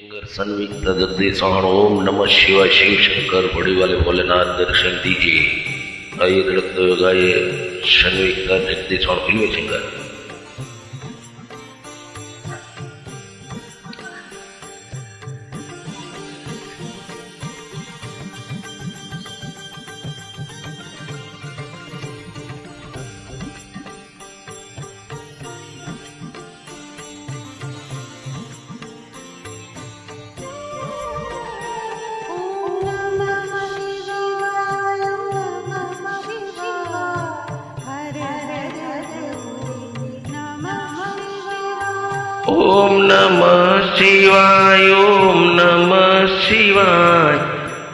Singer संयुक्त जगदीश ओम नमः शिवाय शिव शंकर बड़ी वाले भोलेनाथ दर्शन दीजिए। आइए धड़कते हुए गाइए संयुक्त जगदीश फिल्मी सिंगर। ओम नमः शिवाय ओम नमः शिवाय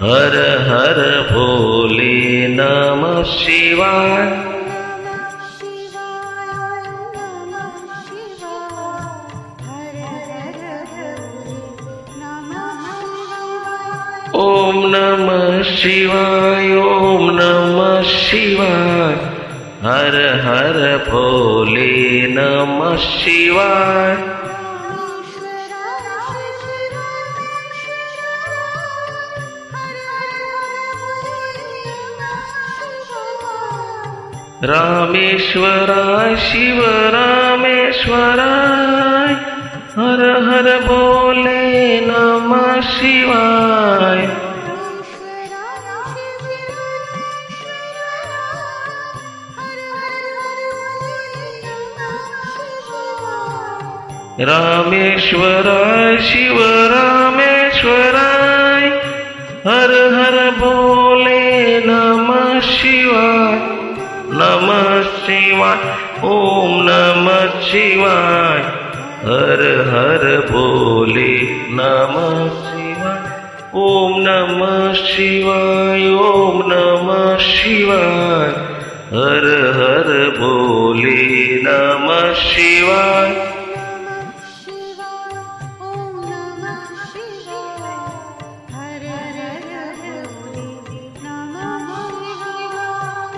हर हर भोले नमः शिवाय। ओम नमः शिवाय ओम नमः शिवाय हर हर भोले नमः शिवाय। रामेश्वराय शिव रामेश्वराय हर हर भोले नमः शिवाय। रामेश्वराय शिव रामेश्वराय हर हर भोले नमः शिवाय। नमः शिवाय ओम नमः शिवाय हर हर भोले नमः शिवाय। ओम नमः शिवाय ओम नमः शिवाय हर हर भोले नमः शिवाय।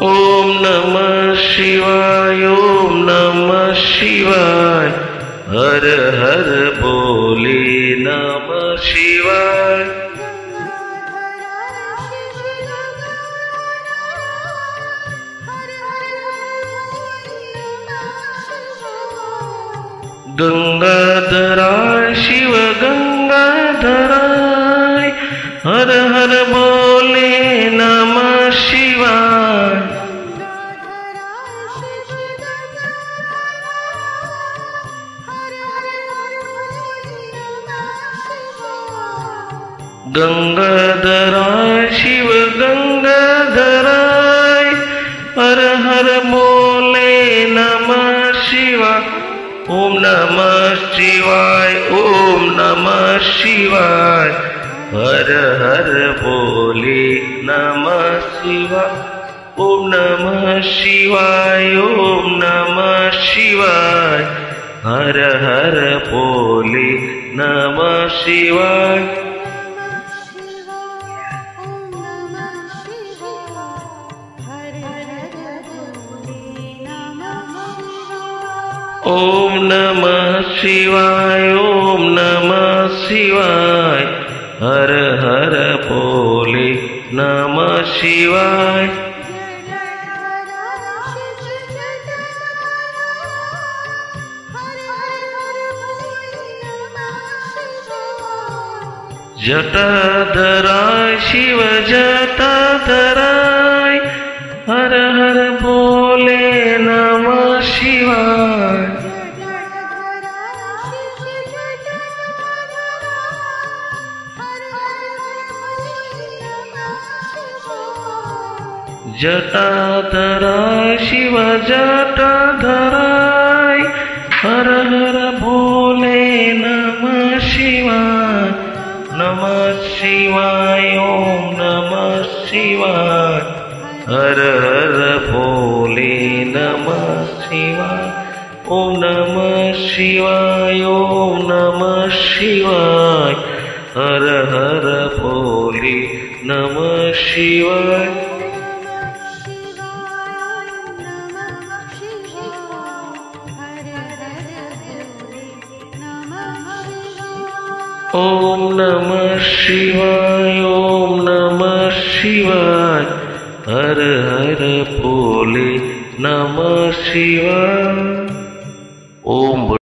ओम नमः शिवाय ओम नमः शिवाय हर हर भोले नमः शिवाय। गंगाधराय शिव गंगाधराय हर हर भोले नमः शिवाय। गंगाधराय शिव गंगाधराय हर हर भोले नमः शिवाय। ओम नमः शिवाय ओम नमः शिवाय हर हर भोले नमः शिवाय। ओम नमः शिवाय ओम नमः शिवाय हर हर भोले नमः शिवाय। ओम नमः शिवाय ओम नमः शिवाय हर हर भोले नमः शिवाय। जटाधराय शिव जटाधराय हर हर भोले नमः शिवाय। जटाधराय शिव जटाधराय हर हर भोले नमः शिवाय। नमः शिवाय ओम नमः शिवाय हर हर भोले नमः शिवाय। ओम नमः शिवाय ओम नमः शिवाय हर हर भोले नमः शिवाय। ओम ओम नमः शिवाय, ओम नमः शिवाय, हर हर भोले नमः शिवाय। ओम